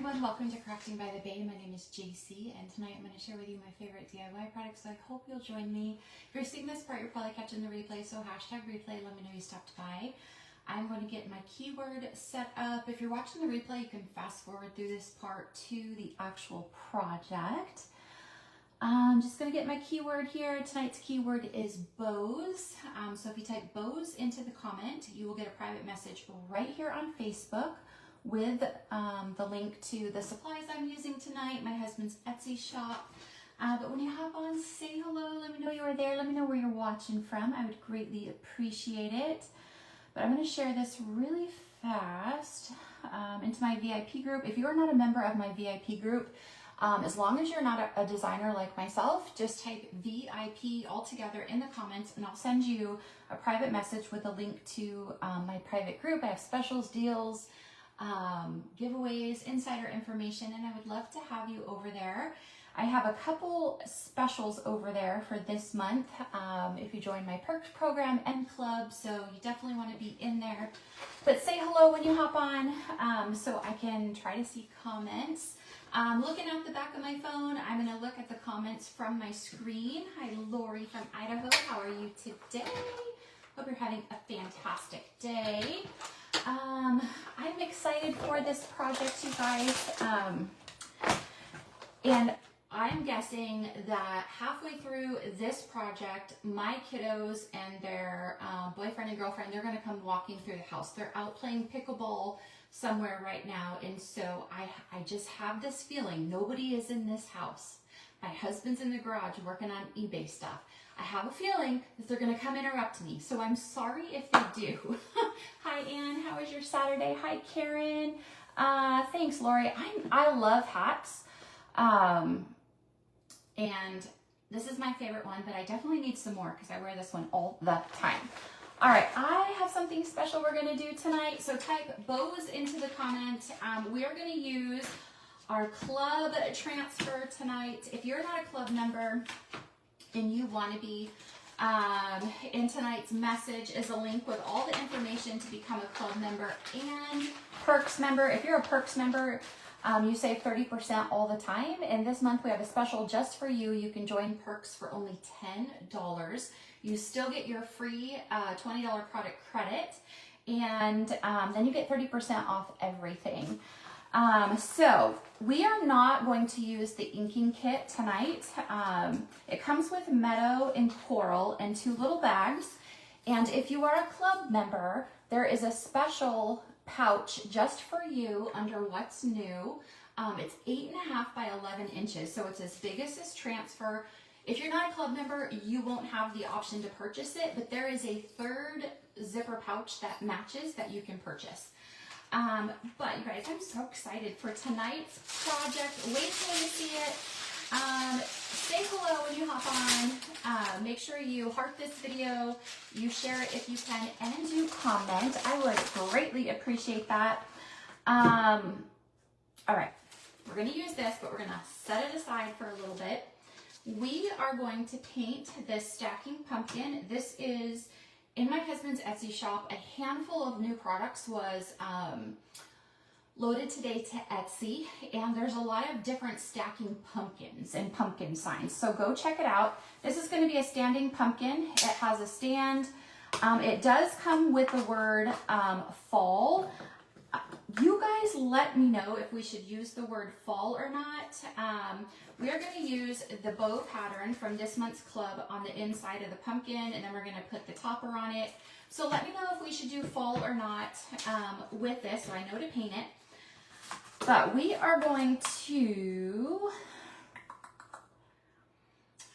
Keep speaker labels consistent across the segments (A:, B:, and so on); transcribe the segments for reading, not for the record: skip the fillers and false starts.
A: everyone, welcome to Crafting by the Bay. My name is JC and tonight I'm going to share with you my favorite DIY products, so I hope you'll join me. If you're seeing this part, you're probably catching the replay, so hashtag replay, let me know you stopped by. I'm going to get my keyword set up. If you're watching the replay, you can fast forward through this part to the actual project. I'm just going to get my keyword here. Tonight's keyword is bows. So if you type bows into the comment, you will get a private message right here on Facebook with the link to the supplies I'm using tonight, my husband's Etsy shop. But when you hop on, say hello, let me know you are there, let me know where you're watching from. I would greatly appreciate it. But I'm going to share this really fast into my VIP group. If you're not a member of my VIP group, as long as you're not a designer like myself, just type VIP all together in the comments and I'll send you a private message with a link to my private group. I have specials, deals, giveaways, insider information, and I would love to have you over there. I have a couple specials over there for this month if you join my perks program and club, so you definitely want to be in there. But say hello when you hop on so I can try to see comments. Looking at the back of my phone, I'm going to look at the comments from my screen. Hi Lori from Idaho, how are you today? Hope you're having a fantastic day. I'm excited for this project, you guys, and I'm guessing that halfway through this project, my kiddos and their boyfriend and girlfriend, they're going to come walking through the house. They're out playing pickleball somewhere right now, and so I just have this feeling nobody is in this house. My husband's in the garage working on eBay stuff. I have a feeling that they're going to come interrupt me, so I'm sorry if they do. Hi, Ann. How was your Saturday? Hi, Karen. Thanks, Lori. I love hats, and this is my favorite one, but I definitely need some more because I wear this one all the time. All right, I have something special we're going to do tonight, so type bows into the comment. We are going to use our club transfer tonight. If you're not a club member and you want to be, in tonight's message is a link with all the information to become a club member and perks member. If you're a perks member, you save 30% all the time, and this month we have a special just for you. You can join perks for only $10. You still get your free $20 product credit, and then you get 30% off everything. So we are not going to use the inking kit tonight. It comes with Meadow and Coral and 2 little bags. And if you are a club member, there is a special pouch just for you under What's New. It's 8.5 by 11 inches. So it's as big as this transfer. If you're not a club member, you won't have the option to purchase it, but there is a 3rd zipper pouch that matches that you can purchase. But you guys, I'm so excited for tonight's project. Wait till you see it. Say hello when you hop on. Make sure you heart this video, you share it if you can, and you comment. I would greatly appreciate that. All right, we're going to use this, but we're going to set it aside for a little bit. We are going to paint this stacking pumpkin. This is in my husband's Etsy shop. A handful of new products was loaded today to Etsy, and there's a lot of different stacking pumpkins and pumpkin signs, so go check it out. This is going to be a standing pumpkin. It has a stand. It does come with the word fall. You guys let me know if we should use the word fall or not. We are going to use the bow pattern from this month's club on the inside of the pumpkin, and then we're going to put the topper on it. So let me know if we should do fall or not with this, so I know to paint it. But we are going to,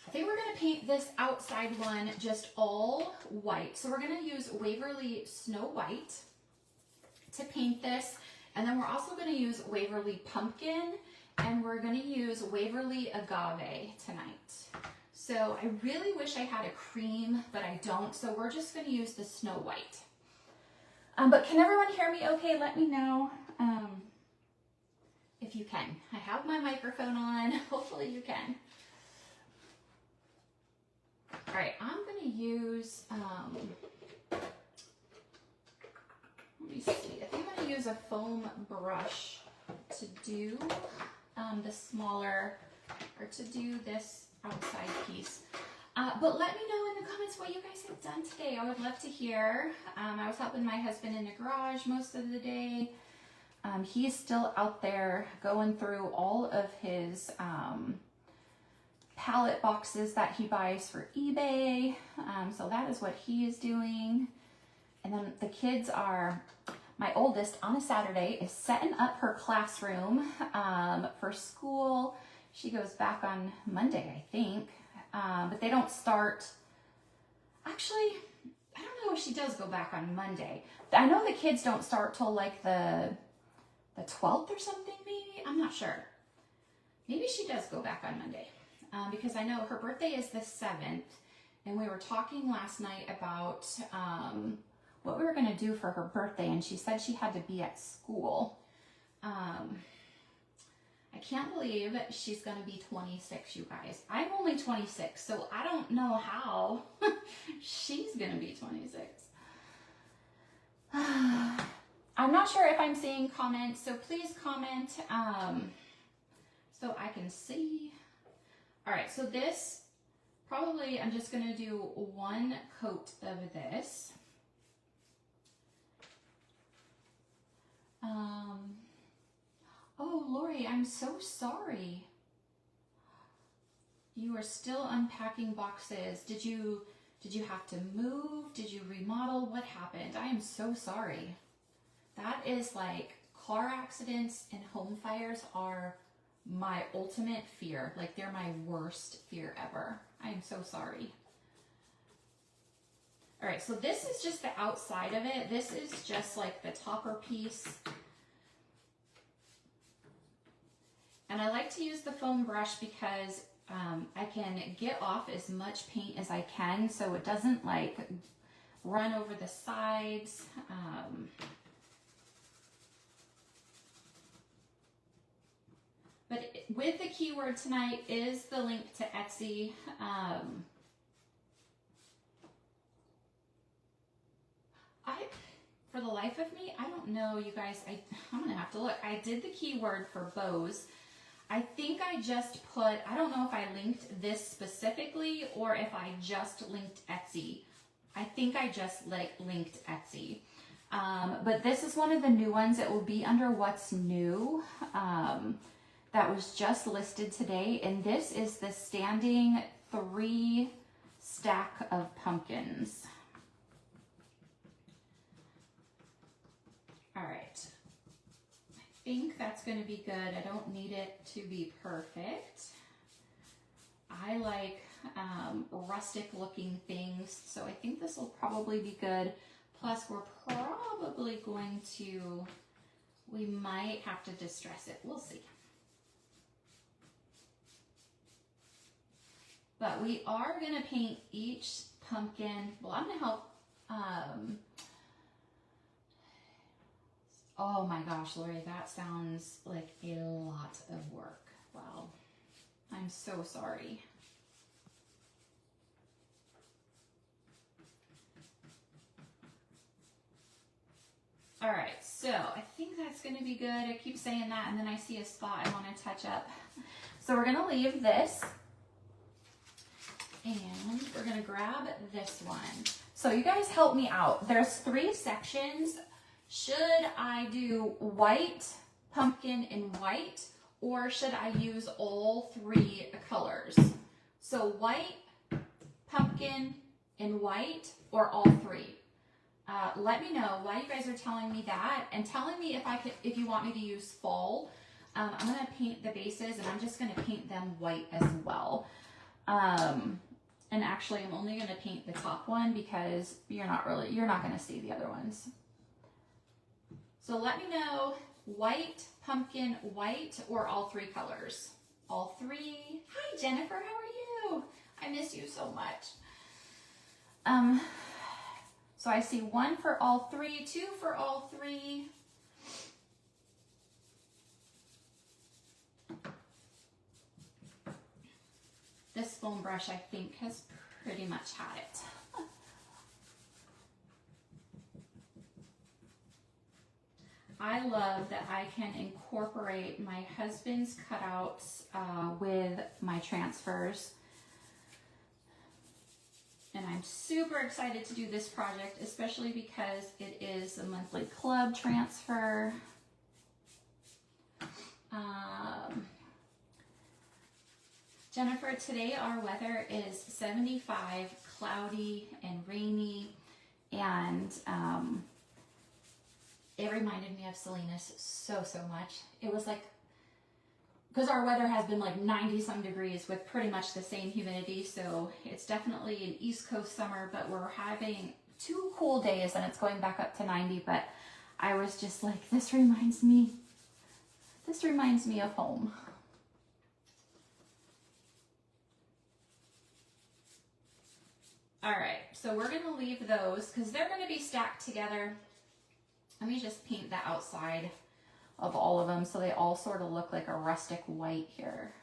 A: I think we're going to paint this outside one just all white. So we're going to use Waverly Snow White to paint this, and then we're also going to use Waverly Pumpkin, and we're going to use Waverly Agave tonight. So I really wish I had a cream, but I don't, so we're just going to use the Snow White. But can everyone hear me okay? Let me know if you can. I have my microphone on. Hopefully you can. All right, I'm going to use let me see. I think I'm going to use a foam brush to do the smaller, or to do this outside piece. But let me know in the comments what you guys have done today. I would love to hear. I was helping my husband in the garage most of the day. He's still out there going through all of his pallet boxes that he buys for eBay. So that is what he is doing. And then the kids are, my oldest on a Saturday is setting up her classroom for school. She goes back on Monday, I think. But they don't start, actually, I don't know if she does go back on Monday. I know the kids don't start till like the 12th or something, maybe? I'm not sure. Maybe she does go back on Monday. Because I know her birthday is the 7th, and we were talking last night about what we were going to do for her birthday, and she said she had to be at school. I can't believe she's going to be 26, you guys. I'm only 26, so I don't know how she's going to be 26. I'm not sure if I'm seeing comments, so please comment so I can see. All right, so this, probably I'm just going to do one coat of this. Oh, Lori, I'm so sorry. You are still unpacking boxes. Did you have to move? Did you remodel? What happened? I am so sorry. That is like, car accidents and home fires are my ultimate fear. Like, they're my worst fear ever. I am so sorry. All right, so this is just the outside of it. This is just like the topper piece. And I like to use the foam brush because I can get off as much paint as I can so it doesn't like run over the sides. But with the keyword tonight is the link to Etsy. For the life of me, I don't know, you guys. I'm gonna have to look. I did the keyword for bows. I think I just put, I don't know if I linked this specifically or if I just linked Etsy. I think I just linked Etsy. But this is one of the new ones. It will be under what's new. That was just listed today. And this is the standing 3 stack of pumpkins. All right. I think that's going to be good. I don't need it to be perfect. I like rustic looking things, so I think this will probably be good. Plus, we're probably going to, we might have to distress it. We'll see. But we are going to paint each pumpkin. Well, I'm going to help. Oh my gosh, Lori, that sounds like a lot of work. Wow. I'm so sorry. All right, so I think that's going to be good. I keep saying that, and then I see a spot I want to touch up. So we're going to leave this, and we're going to grab this one. So you guys help me out. There's 3 sections. Should I do white, pumpkin, and white, or should I use all 3 colors? So white, pumpkin, and white, or all 3? Let me know why you guys are telling me that, and telling me if you want me to use fall. I'm gonna paint the bases, and I'm just gonna paint them white as well. And actually, I'm only gonna paint the top one because you're not gonna see the other ones. So let me know, white, pumpkin, white, or all 3 colors. All 3. Hi, Jennifer, how are you? I miss you so much. So I see 1 for all 3, 2 for all 3. This foam brush, I think, has pretty much had it. I love that I can incorporate my husband's cutouts with my transfers. And I'm super excited to do this project, especially because it is a monthly club transfer. Jennifer, today our weather is 75, cloudy and rainy, and it reminded me of Salinas so much. It was like, because our weather has been like 90 some degrees with pretty much the same humidity, so it's definitely an East Coast summer, but we're having 2 cool days and it's going back up to 90, but I was just like, this reminds me of home. All right, so we're gonna leave those because they're gonna be stacked together. Let me just paint the outside of all of them so they all sort of look like a rustic white here.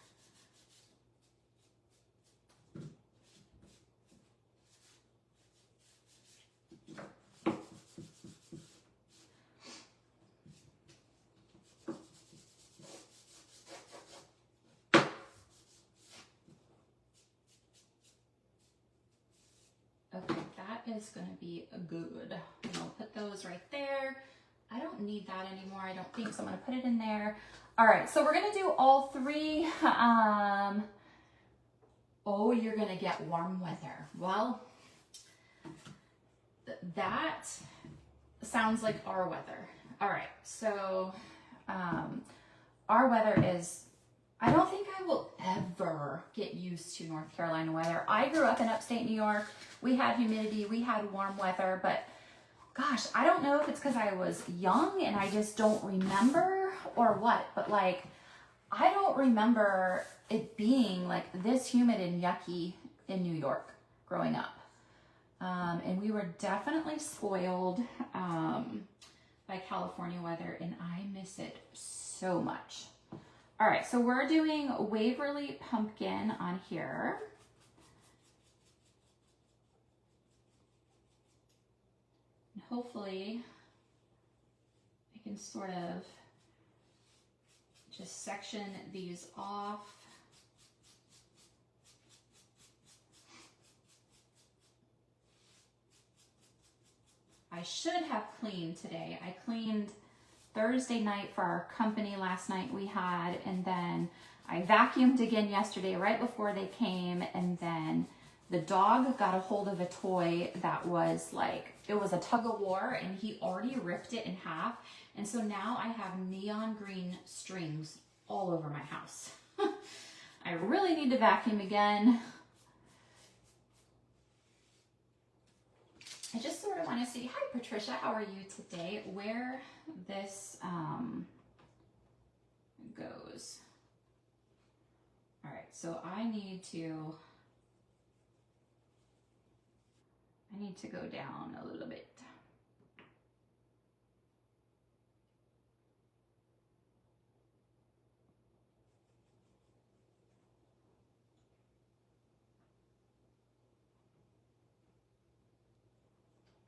A: Okay, that is going to be good. And I'll put those right there. I don't need that anymore, I don't think, so I'm going to put it in there. All right, so we're going to do all 3. Oh, you're going to get warm weather. Well, that sounds like our weather. All right, so our weather is, I don't think I will ever get used to North Carolina weather. I grew up in upstate New York. We had humidity, we had warm weather, but gosh, I don't know if it's because I was young and I just don't remember or what, but like, I don't remember it being like this humid and yucky in New York growing up. And we were definitely spoiled by California weather, and I miss it so much. All right, so we're doing Waverly Pumpkin on here. And hopefully I can sort of just section these off. I should have cleaned today. I cleaned Thursday night for our company last night we had, and then I vacuumed again yesterday right before they came, and then the dog got a hold of a toy that was like, it was a tug of war, and he already ripped it in half, and so now I have neon green strings all over my house. I really need to vacuum again. I just sort of want to see, hi Patricia, how are you today? Where this goes. All right, so I need to go down a little bit.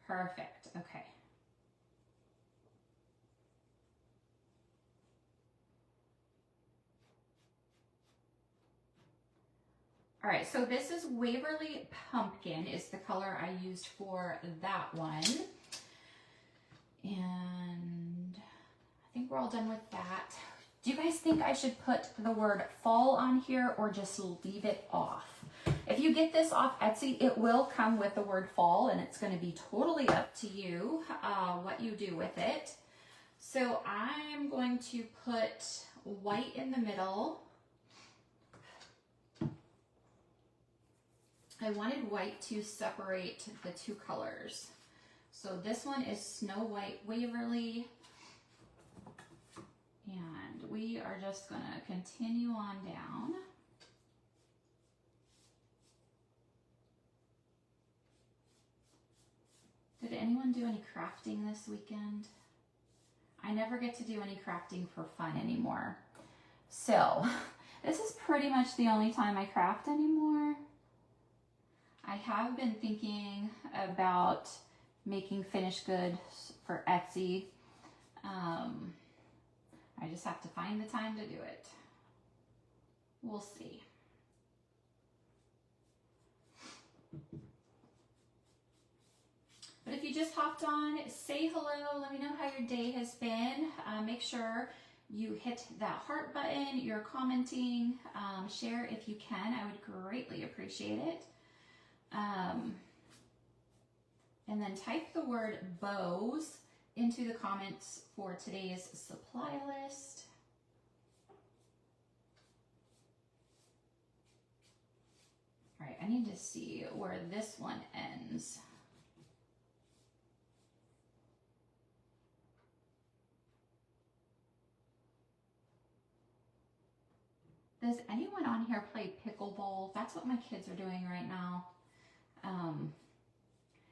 A: Perfect, okay. All right, so this is Waverly Pumpkin is the color I used for that one. And I think we're all done with that. Do you guys think I should put the word fall on here or just leave it off? If you get this off Etsy, it will come with the word fall, and it's going to be totally up to you what you do with it. So I'm going to put white in the middle. I wanted white to separate the 2 colors. So this one is Snow White Waverly. And we are just going to continue on down. Did anyone do any crafting this weekend? I never get to do any crafting for fun anymore. So this is pretty much the only time I craft anymore. I have been thinking about making finished goods for Etsy. just have to find the time to do it. We'll see. But if you just hopped on, say hello. Let me know how your day has been. Make sure you hit that heart button. You're commenting. Share if you can. I would greatly appreciate it. And then type the word bows into the comments for today's supply list. All right, I need to see where this one ends. Does anyone on here play pickleball? That's what my kids are doing right now.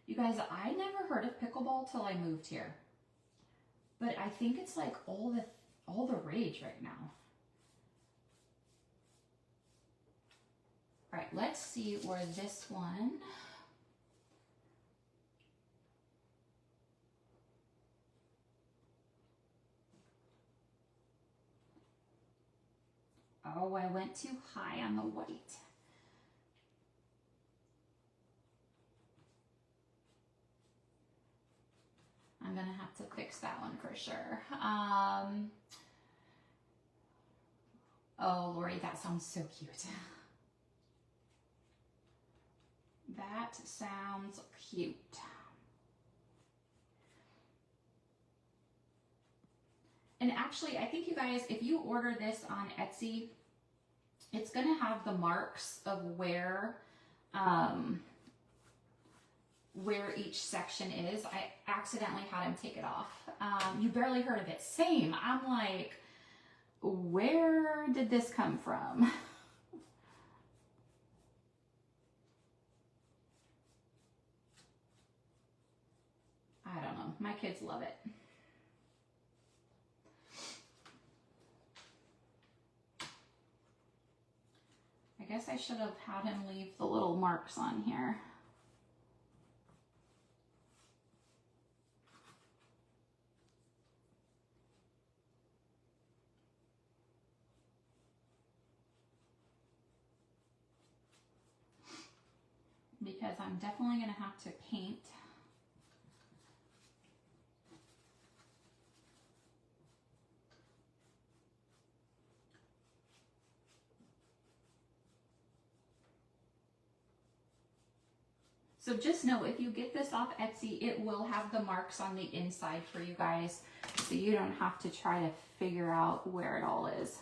A: You guys, I never heard of pickleball till I moved here. But I think it's like all the rage right now. All right, let's see where this one. Oh, I went too high on the white. I'm gonna have to fix that one for sure. Oh, Lori, that sounds so cute. That sounds cute. And actually, I think you guys, if you order this on Etsy, it's gonna have the marks of where each section is. I accidentally had him take it off. You barely heard of it. Same. I'm like, where did this come from? I don't know. My kids love it. I guess I should have had him leave the little marks on here. Because I'm definitely going to have to paint. So just know, if you get this off Etsy, it will have the marks on the inside for you guys, so you don't have to try to figure out where it all is.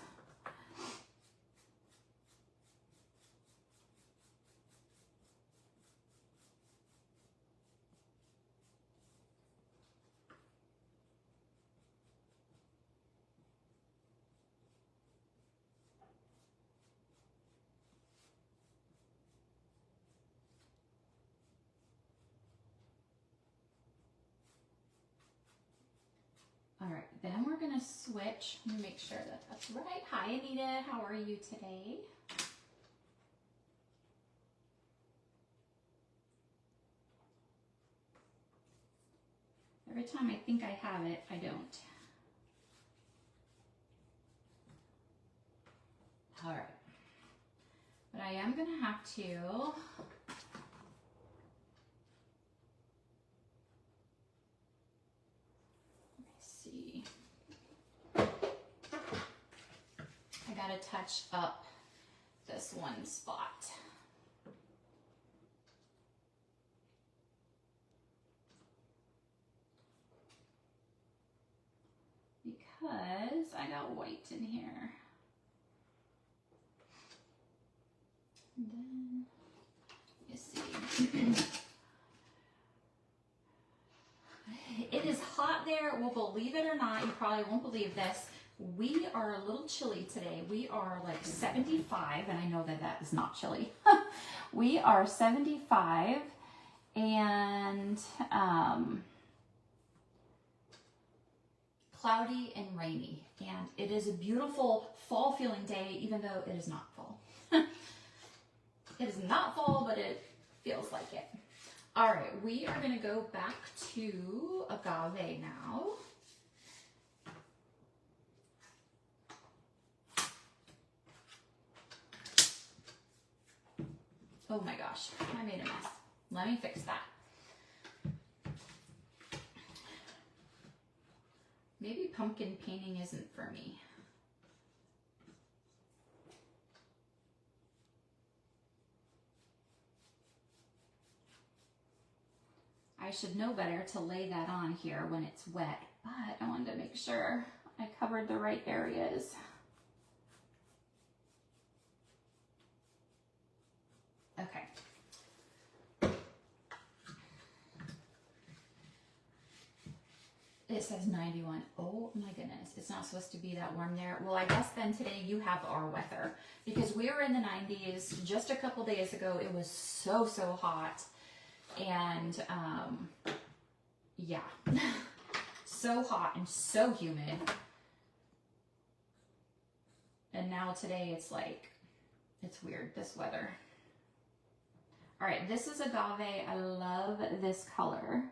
A: All right, then we're gonna switch. Let me make sure that that's right. Hi, Anita, how are you today? Every time I think I have it, I don't. All right, but I am gonna have to touch up this one spot. Because I got white in here. And then, you see. It is hot there. Well, believe it or not, you probably won't believe this. We are a little chilly today. We are like 75, and I know that that is not chilly. We are 75, and cloudy and rainy. And it is a beautiful fall feeling day, even though it is not fall. It is not fall, but it feels like it. All right, we are going to go back to agave now. Oh my gosh, I made a mess. Let me fix that. Maybe pumpkin painting isn't for me. I should know better to lay that on here when it's wet, but I wanted to make sure I covered the right areas. Okay. It says 91. Oh my goodness, it's not supposed to be that warm there. Well, I guess then today you have our weather because we were in the 90s just a couple days ago. It was so hot. And yeah, so hot and so humid. And now today it's like, it's weird, this weather. All right, this is agave. I love this color.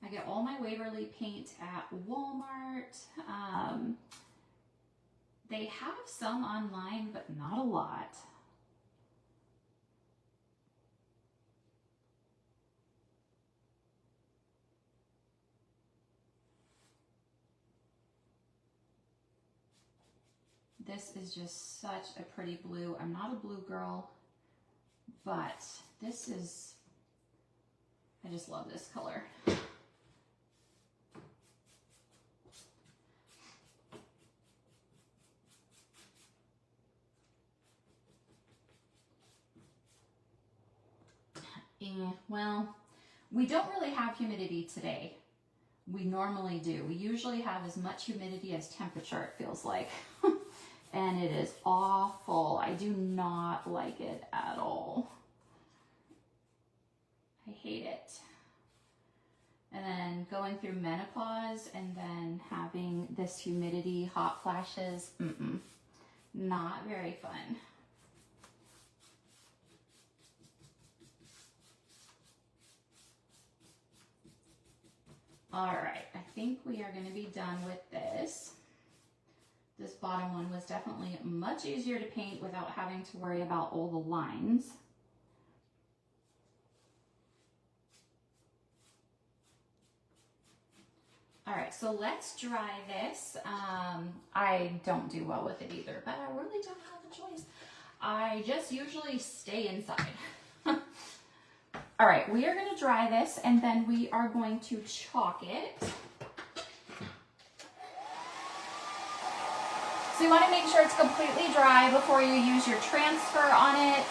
A: I get all my Waverly paint at Walmart. They have some online, but not a lot. This is just such a pretty blue. I'm not a blue girl, but this is, I just love this color. Well, we don't really have humidity today. We normally do. We usually have as much humidity as temperature, it feels like. And it is awful. I do not like it at all. I hate it. And then going through menopause and then having this humidity, hot flashes, not very fun. All right, I think we are going to be done with this. This bottom one was definitely much easier to paint without having to worry about all the lines. All right, so let's dry this. I don't do well with it either, but I really don't have a choice. I just usually stay inside. All right, we are going to dry this and then we are going to chalk it. So you want to make sure it's completely dry before you use your transfer on it.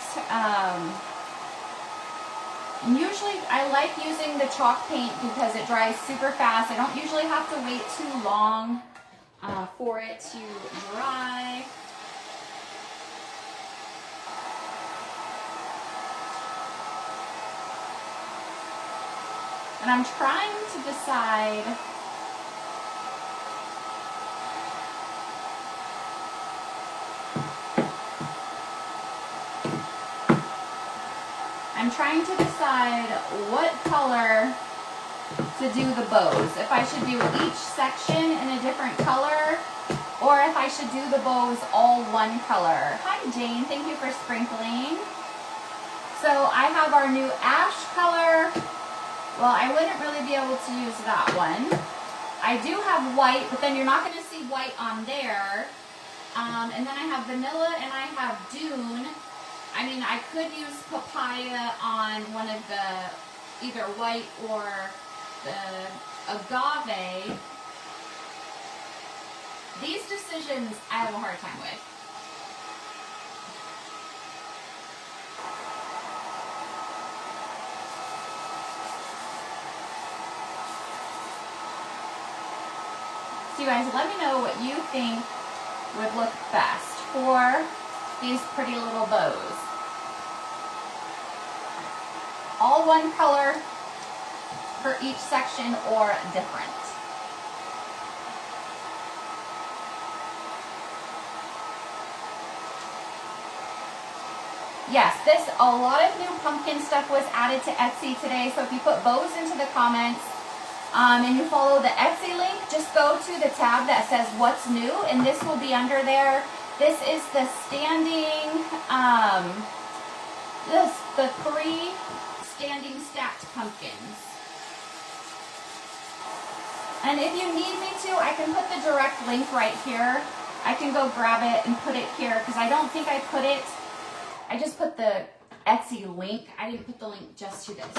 A: Usually I like using the chalk paint because it dries super fast. I don't usually have to wait too long for it to dry. And I'm trying to decide what color to do the bows. If I should do each section in a different color or if I should do the bows all one color. Hi Jane, thank you for sprinkling. So I have our new ash color. Well, I wouldn't really be able to use that one. I do have white, but then you're not going to see white on there. And then I have vanilla and I have dune. I mean, I could use papaya on one of the, either white or the agave. These decisions I have a hard time with. So you guys, let me know what you think would look best for these pretty little bows. All one color for each section or different. Yes, a lot of new pumpkin stuff was added to Etsy today. So if you put bows into the comments, and you follow the Etsy link, just go to the tab that says what's new and this will be under there. This is the standing, the 3 standing stacked pumpkins. And if you need me to, I can put the direct link right here. I can go grab it and put it here because I don't think I put it. I just put the Etsy link. I didn't put the link just to this.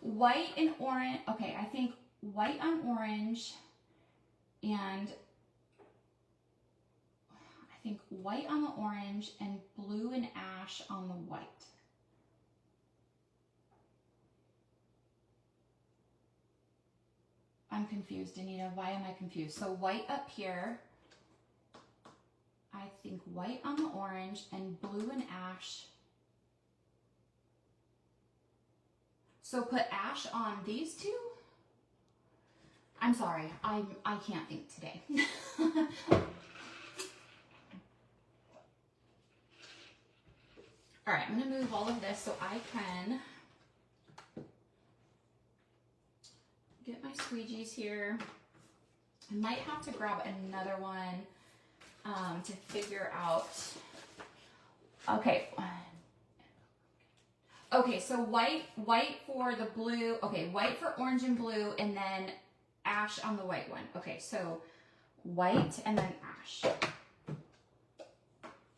A: White and orange. Okay, I think white on orange and I think white on the orange and blue and ash on the white. I'm confused, Anita. Why am I confused? So white up here, I think white on the orange and blue and ash. So put ash on these two? I'm sorry, I can't think today. All right, I'm gonna move all of this so I can get my squeegees here. I might have to grab another one to figure out. Okay. Okay, so white for the blue. Okay, white for orange and blue, and then ash on the white one. Okay, so white and then ash.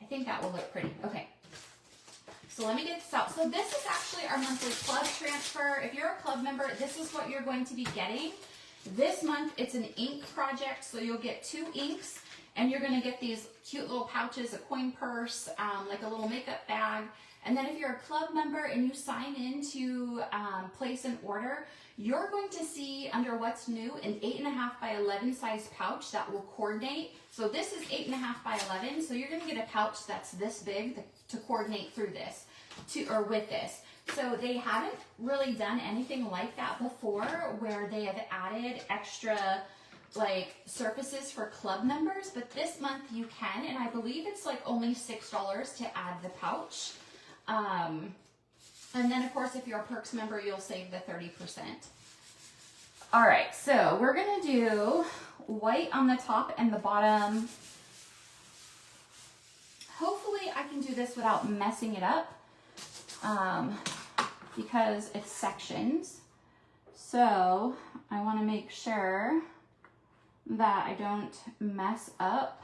A: I think that will look pretty. Okay. So let me get this out. So this is actually our monthly club transfer. If you're a club member, this is what you're going to be getting. This month, it's an ink project, so you'll get 2 inks, and you're gonna get these cute little pouches, a coin purse, like a little makeup bag. And then if you're a club member and you sign in to place an order, you're going to see under what's new an 8.5 by 11 size pouch that will coordinate. So this is 8.5 by 11, so you're gonna get a pouch that's this big to coordinate through this, or with this. So they haven't really done anything like that before, where they have added extra like surfaces for club members, but this month you can, and I believe it's like only $6 to add the pouch. And then of course, if you're a Perks member, you'll save the 30%. All right, so we're gonna do white on the top and the bottom. Hopefully I can do this without messing it up, because it's sections. So I wanna make sure that I don't mess up.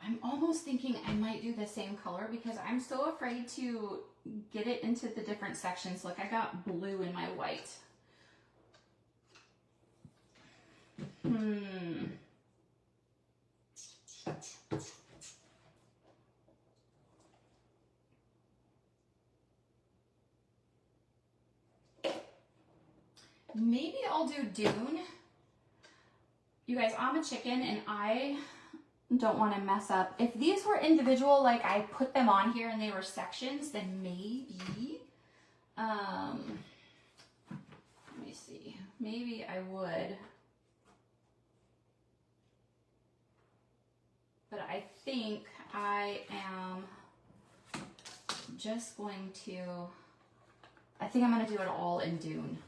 A: I'm almost thinking I might do the same color because I'm so afraid to get it into the different sections. Look, I got blue in my white. Maybe I'll do Dune. You guys, I'm a chicken and I don't want to mess up. If these were individual, like I put them on here and they were sections, then maybe, let me see, maybe I would. But I think I am just going to, I think I'm going to do it all in Dune.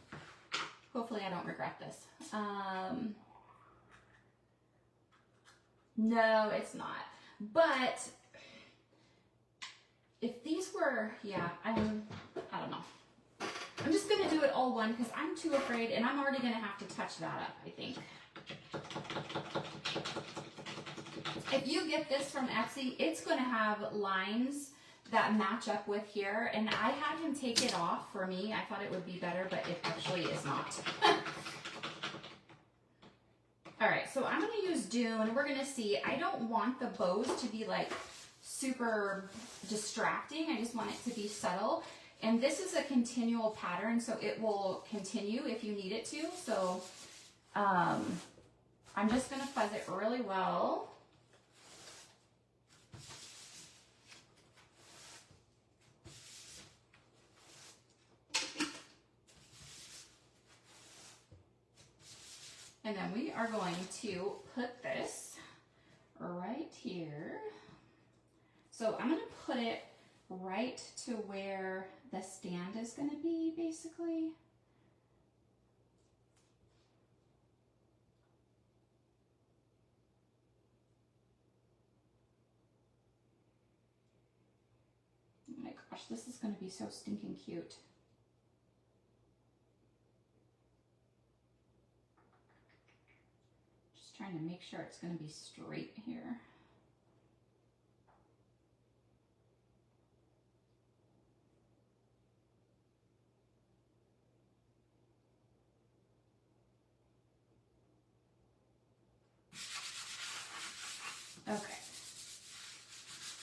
A: Hopefully I don't regret this. No, it's not. But if these were, yeah, I don't know. I'm just going to do it all one because I'm too afraid, and I'm already going to have to touch that up, I think. If you get this from Etsy, it's going to have lines that match up with here, and I had him take it off for me. I thought it would be better, but it actually is not. All right, so I'm gonna use Dune. We're gonna see. I don't want the bows to be like super distracting. I just want it to be subtle. And this is a continual pattern, so it will continue if you need it to. So I'm just gonna fuzz it really well. And then we are going to put this right here. So I'm going to put it right to where the stand is going to be, basically. Gosh, this is going to be so stinking cute. Just trying to make sure it's going to be straight here. Okay.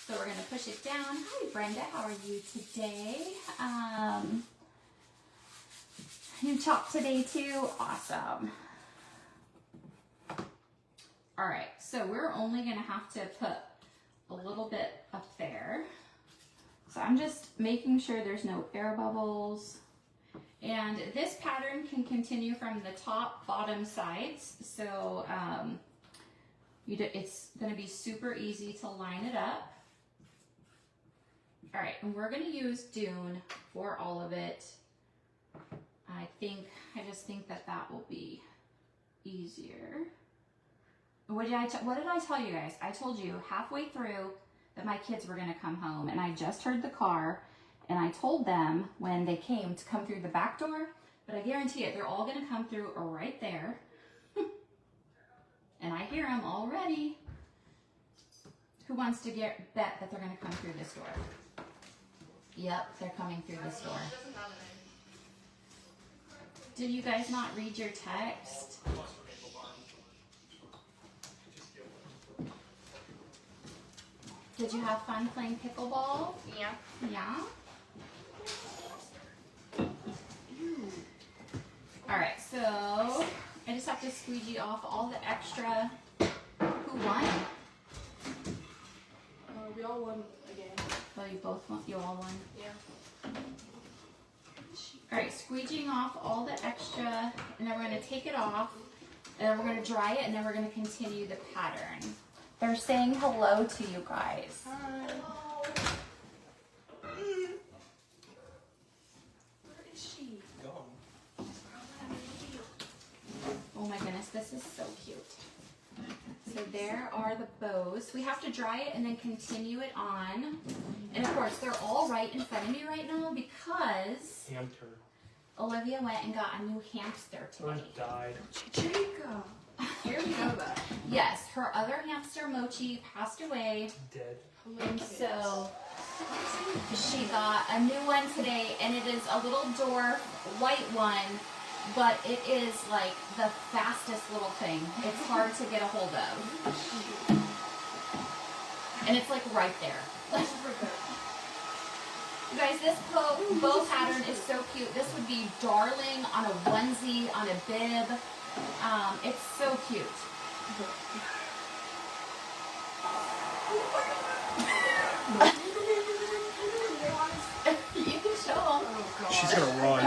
A: So we're going to push it down. Hi, Brenda. How are you today? You chalk today too? Awesome. All right. So we're only going to have to put a little bit up there. So I'm just making sure there's no air bubbles. And this pattern can continue from the top, bottom sides. So it's going to be super easy to line it up. All right, and we're going to use Dune for all of it. I just think that will be easier. What did I tell you guys? I told you halfway through that my kids were going to come home, and I just heard the car, and I told them when they came to come through the back door, but I guarantee it, they're all going to come through right there. And I hear them already. Who wants to bet that they're going to come through this door? Yep, they're coming through this door. Did you guys not read your text? Did you have fun playing pickleball?
B: Yeah.
A: Yeah? All right, so I just have to squeegee off all the extra. Who won?
B: We all won again.
A: Oh, you all won?
B: Yeah.
A: All right, squeegeeing off all the extra, and then we're gonna take it off, and then we're gonna dry it, and then we're gonna continue the pattern. They're saying hello to you guys.
B: Hi. Where is she?
C: Gone.
A: Oh my goodness, this is so cute. So there are the bows. We have to dry it and then continue it on. And of course, they're all right in front of me right now because
C: Hamster.
A: Olivia went and got a new hamster
C: Or
A: today.
C: died.
B: Jacob. You already know that.
A: Yes, her other hamster, Mochi, passed away.
C: Dead.
A: And so she got a new one today, and it is a little dwarf white one, but it is like the fastest little thing. It's hard to get a hold of. And it's like right there. You guys, this bow pattern is so cute. This would be darling on a onesie, on a bib. It's so cute. You can show them.
B: Oh,
C: She's gonna run.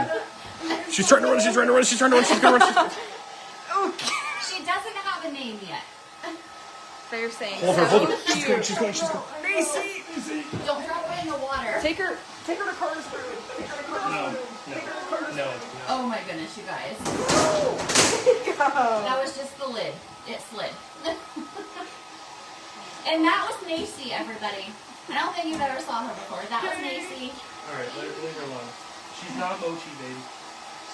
C: She's trying to run, she's trying to run, she's trying to run, she's gonna run.
B: Okay.
A: She doesn't have a name yet.
B: So you're saying
C: Hold her,
B: so
C: hold her. She's going,
B: cute.
C: she's going, she's going.
B: Macy!
A: Don't throw it in the water.
B: Take her to Carter's room. Take her to Carter's room. Take her to Carter's
C: No,
B: room.
C: no.
A: Oh my goodness, you guys.
B: Go.
A: That was just the lid. It slid. And that was Macy, everybody. I don't think you've ever saw her before. That was Macy.
C: Alright, leave her alone. She's not Mochi, baby.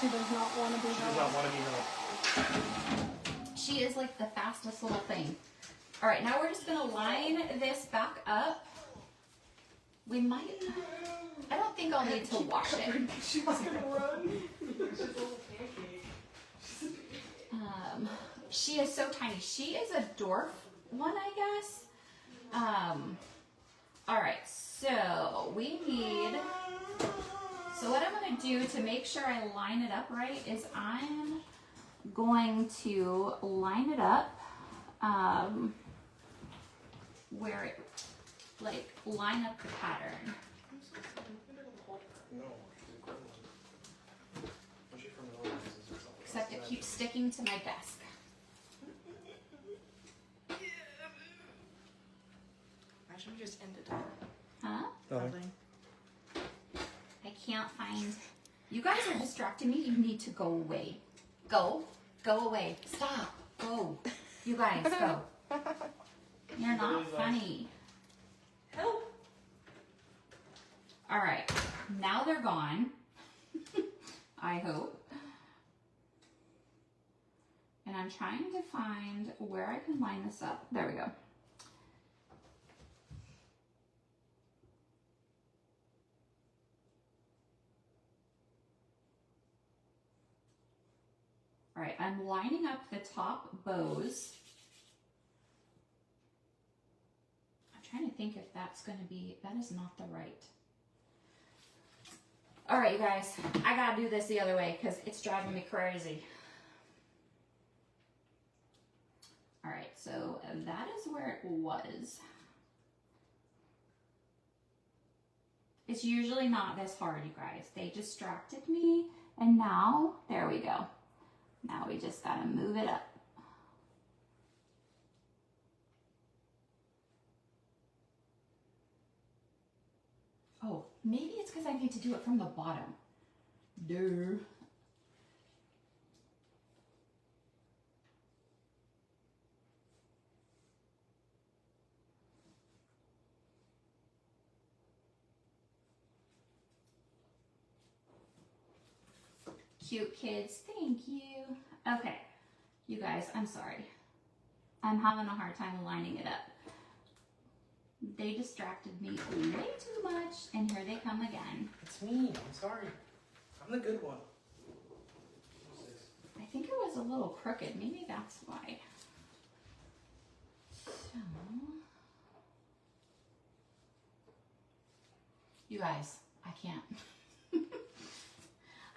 B: She does not want to be
C: She does not want to be helped.
A: She is like the fastest little thing. All right, now we're just gonna line this back up. We might, I don't think I'll need to wash it.
B: She's gonna run. She's a little pancake.
A: She is so tiny. She is a dwarf one, I guess. All right, so we need, so what I'm gonna do to make sure I line it up right is I'm going to line it up where it, like, line up the pattern.
C: No, she's a gremlin. Where's she from the North?
A: Except it keeps sticking to my desk.
B: Why should we just end it?
A: Huh?
B: Nothing.
A: I can't find, you guys are distracting me. You need to go away. Go away. Stop. Go. You guys, go. You're not funny.
B: Help.
A: All right, now they're gone. I hope. And I'm trying to find where I can line this up. There we go. All right, I'm lining up the top bows. I'm trying to think if that's going to be, that is not the right. All right, you guys, I got to do this the other way because it's driving me crazy. All right, so that is where it was. It's usually not this hard, you guys. They distracted me, and now, there we go. Now we just gotta move it up. Oh, maybe it's because I need to do it from the bottom. Duh. Cute kids, thank you. Okay, you guys, I'm sorry. I'm having a hard time lining it up. They distracted me way too much, and here they come again.
B: It's me. I'm sorry. I'm the good one.
A: I think it was a little crooked. Maybe that's why. So, you guys, I can't.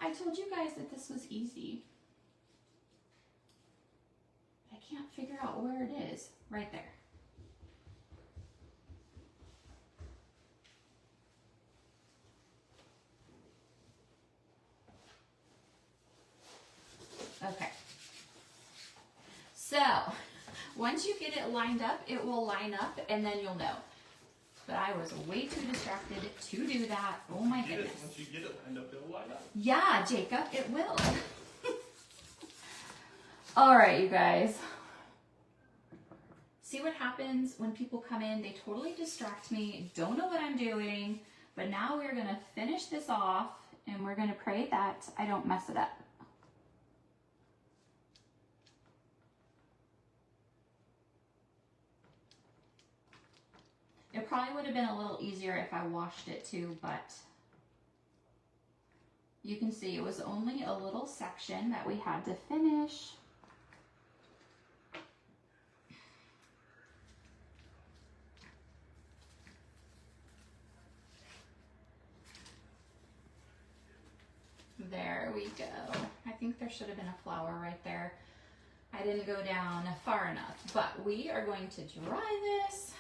A: I told you guys that this was easy. I can't figure out where it is. Right there. Okay. So, once you get it lined up, it will line up and then you'll know. But I was way too distracted to do that. Oh my goodness.
C: Once you get it lined up, it'll line up.
A: Yeah, Jacob, it will. All right, you guys. See what happens when people come in? They totally distract me, don't know what I'm doing, but now we're gonna finish this off and we're gonna pray that I don't mess it up. It probably would have been a little easier if I washed it too, but you can see it was only a little section that we had to finish. There we go. I think there should have been a flower right there. I didn't go down far enough, but we are going to dry this.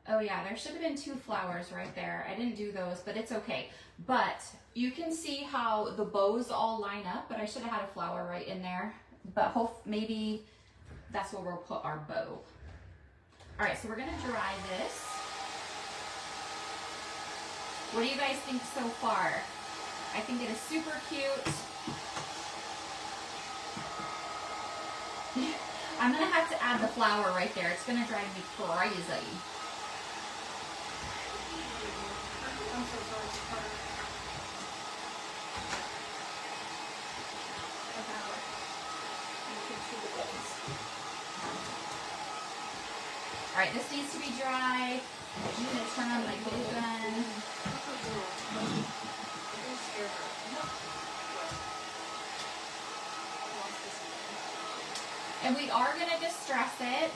A: Oh yeah, there should have been 2 flowers right there. I didn't do those, but it's okay. But you can see how the bows all line up, but I should have had a flower right in there. But maybe that's where we'll put our bow. All right, so we're gonna dry this. What do you guys think so far? I think it is super cute. I'm gonna have to add the flower right there. It's gonna drive me crazy.
B: I'm so sorry.
A: You can see the bows. All right, this needs to be dry. I'm gonna turn on my glue gun. And we are gonna distress it.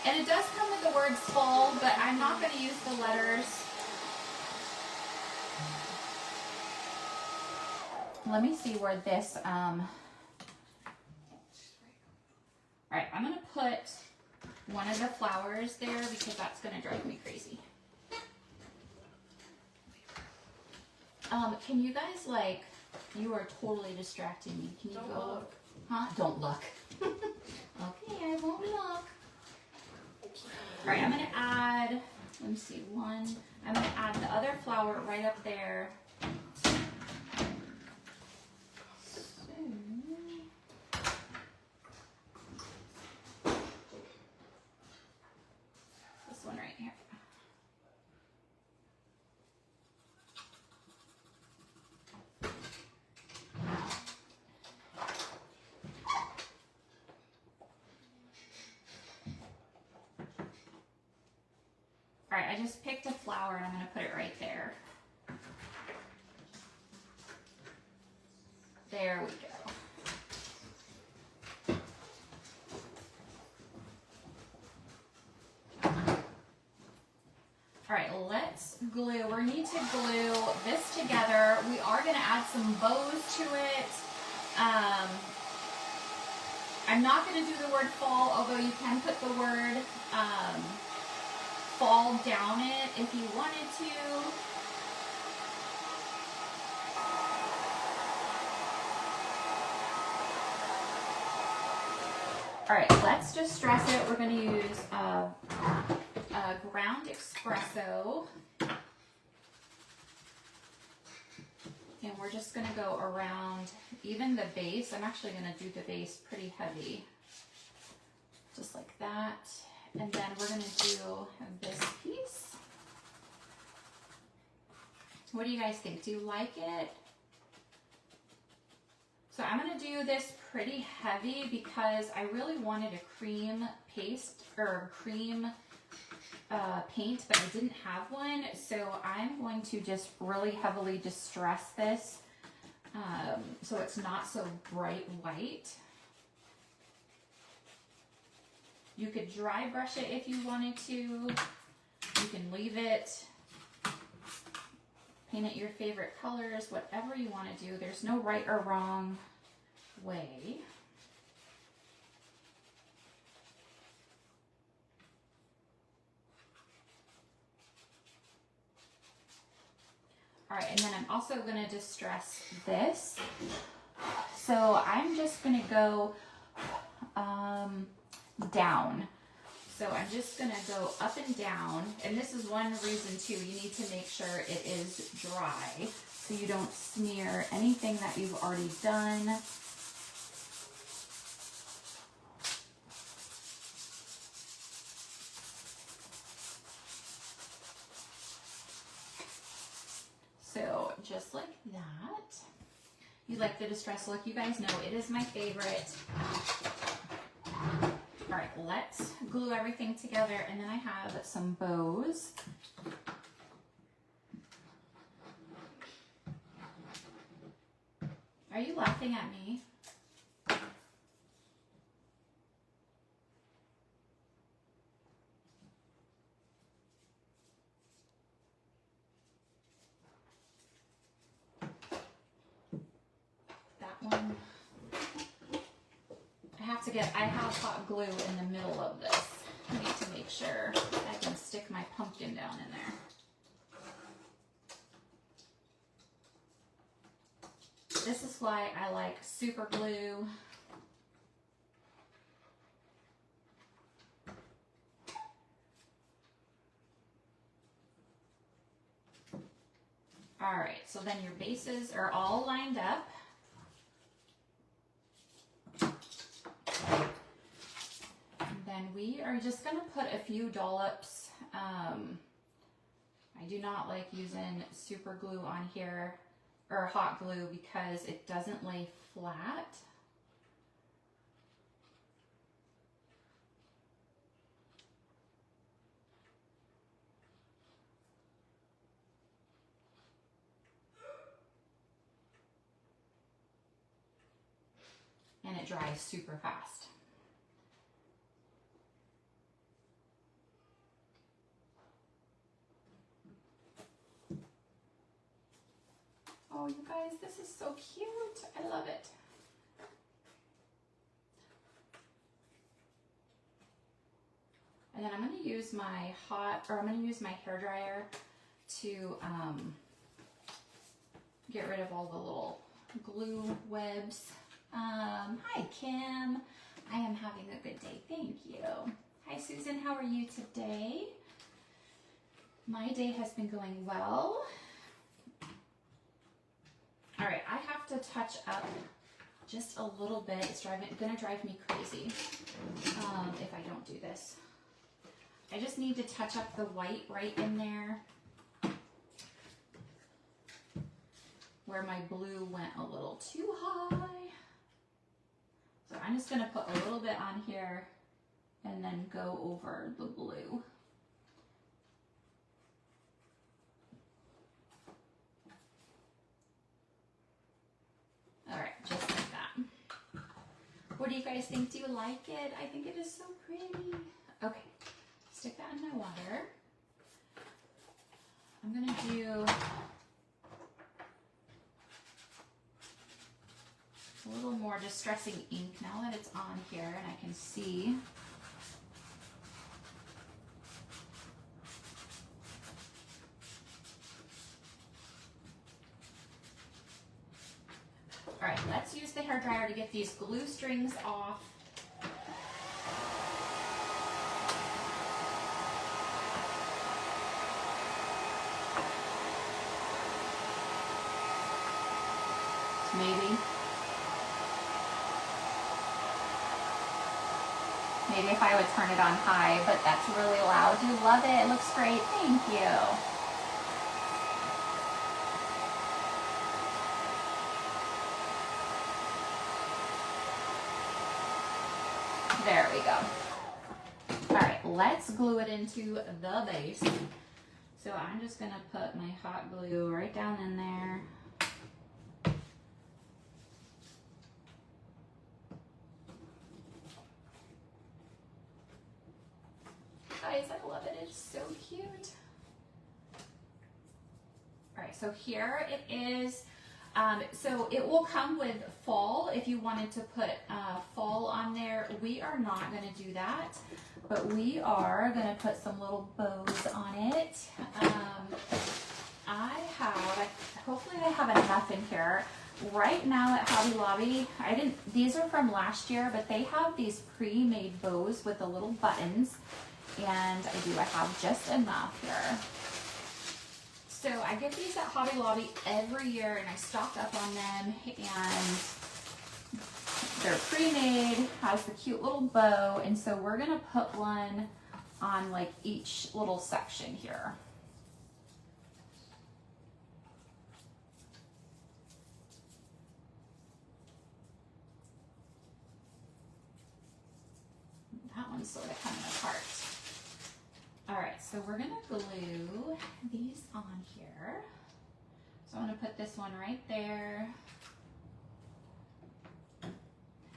A: And it does come with the words fall, but I'm not gonna use the letters. Let me see where this, all right, I'm gonna put one of the flowers there because that's gonna drive me crazy. Can you guys, like, you are totally distracting me. Can you
B: Don't
A: go?
B: look.
A: Huh? Don't look. Okay, I won't look. All right, I'm gonna add, let me see, one. I'm gonna add the other flower right up there. This one right here. I just picked a flower and I'm going to put it right there. There we go. All right, let's glue. We need to glue this together. We are going to add some bows to it. I'm not going to do the word fall, although you can put the word fall down it if you wanted to. All right, let's just stress it. We're going to use a ground espresso. And we're just going to go around even the base. I'm actually going to do the base pretty heavy. Just like that. And then we're going to do this piece. What do you guys think? Do you like it? So I'm going to do this pretty heavy because I really wanted a cream paste or cream paint, but I didn't have one. So I'm going to just really heavily distress this so it's not so bright white. You could dry brush it if you wanted to. You can leave it. Paint it your favorite colors, whatever you want to do. There's no right or wrong way. All right, and then I'm also going to distress this. So I'm just going to go down. So I'm just going to go up and down. And this is one reason too, you need to make sure it is dry so you don't smear anything that you've already done. So just like that. You like the distress look? You guys know it is my favorite. All right, let's glue everything together, and then I have some bows. Are you laughing at me? That one. I have hot glue in the middle of this. I need to make sure I can stick my pumpkin down in there. This is why I like super glue. All right, so then your bases are all lined up. Then we are just going to put a few dollops. I do not like using super glue on here, or hot glue, because it doesn't lay flat. And it dries super fast. Oh, you guys, this is so cute. I love it. And then I'm going to use my I'm going to use my hairdryer to get rid of all the little glue webs. Hi, Kim. I am having a good day. Thank you. Hi, Susan. How are you today? My day has been going well. All right, I have to touch up just a little bit. It's gonna drive me crazy if I don't do this. I just need to touch up the white right in there where my blue went a little too high. So I'm just gonna put a little bit on here and then go over the blue. guys think? Do you like it? I think it is so pretty. Okay, stick that in my water. I'm gonna do a little more distressing ink now that it's on here and I can see. All right, let's use the hairdryer to get these glue strings off. Maybe if I would turn it on high, but that's really loud. You love it. It looks great. Thank you. There we go. All right, let's glue it into the base. So I'm just gonna put my hot glue right down in there. Guys, I love it. It's so cute. All right, so here it is. So it will come with fall if you wanted to put fall on there. We are not going to do that, but we are going to put some little bows on it. Hopefully I have enough in here. Right now at Hobby Lobby, these are from last year, but they have these pre-made bows with the little buttons, and I have just enough here. So I get these at Hobby Lobby every year and I stock up on them, and they're pre-made, has the cute little bow, and so we're gonna put one on like each little section here. That one's sort of coming apart. All right, so we're gonna glue these on here. So I'm gonna put this one right there.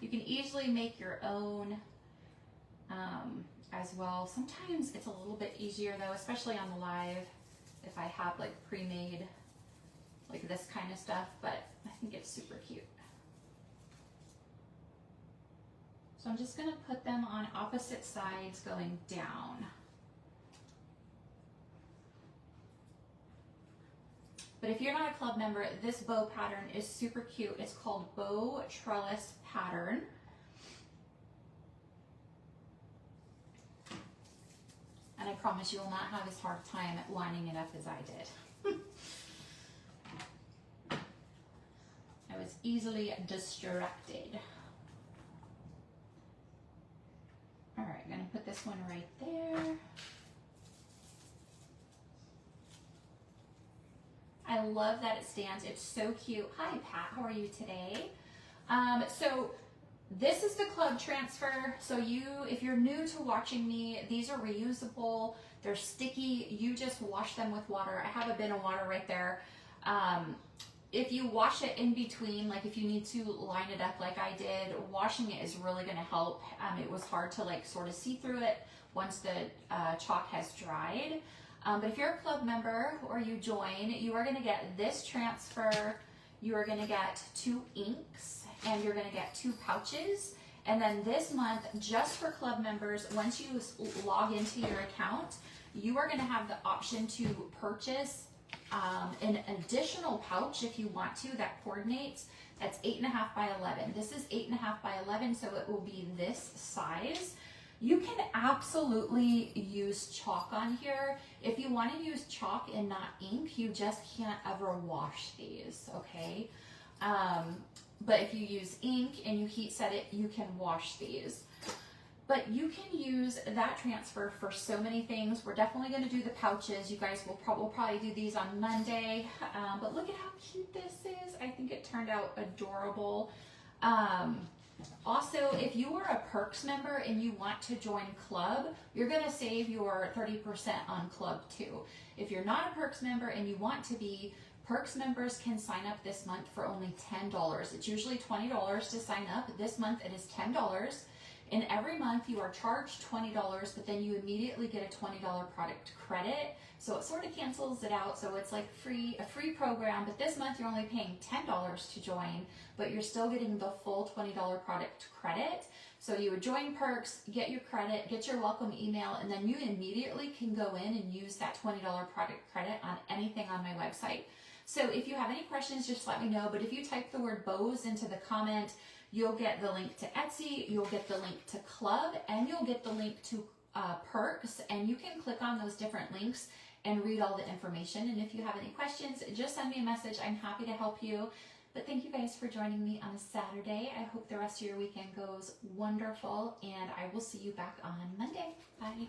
A: You can easily make your own as well. Sometimes it's a little bit easier though, especially on the live, if I have like pre-made, like this kind of stuff, but I think it's super cute. So I'm just gonna put them on opposite sides going down. But if you're not a club member, this bow pattern is super cute. It's called Bow Trellis Pattern. And I promise you will not have as hard a time lining it up as I did. I was easily distracted. All right, I'm gonna put this one right there. I love that it stands. It's so cute. Hi, Pat. How are you today? So this is the club transfer. So if you're new to watching me, these are reusable. They're sticky. You just wash them with water. I have a bin of water right there. If you wash it in between, like if you need to line it up like I did, washing it is really going to help. It was hard to like sort of see through it once the chalk has dried. But if you're a club member or you join, you are going to get this transfer, you are going to get 2 inks, and you're going to get 2 pouches. And then this month, just for club members, once you log into your account, you are going to have the option to purchase an additional pouch if you want to that coordinates. That's 8.5 by 11. This is 8.5 by 11, so it will be this size. You can absolutely use chalk on here. If you want to use chalk and not ink, you just can't ever wash these, okay? But if you use ink and you heat set it, you can wash these. But you can use that transfer for so many things. We're definitely going to do the pouches. You guys will probably do these on Monday. But look at how cute this is. I think it turned out adorable. Also, if you are a Perks member and you want to join Club, you're going to save your 30% on Club too. If you're not a Perks member and you want to be, Perks members can sign up this month for only $10. It's usually $20 to sign up. This month it is $10. And every month you are charged $20, but then you immediately get a $20 product credit. So it sort of cancels it out. So it's like a free program, but this month you're only paying $10 to join, but you're still getting the full $20 product credit. So you would join Perks, get your credit, get your welcome email, and then you immediately can go in and use that $20 product credit on anything on my website. So if you have any questions, just let me know. But if you type the word bows into the comment, you'll get the link to Etsy, you'll get the link to Club, and you'll get the link to Perks. And you can click on those different links and read all the information. And if you have any questions, just send me a message. I'm happy to help you. But thank you guys for joining me on a Saturday. I hope the rest of your weekend goes wonderful, and I will see you back on Monday. Bye.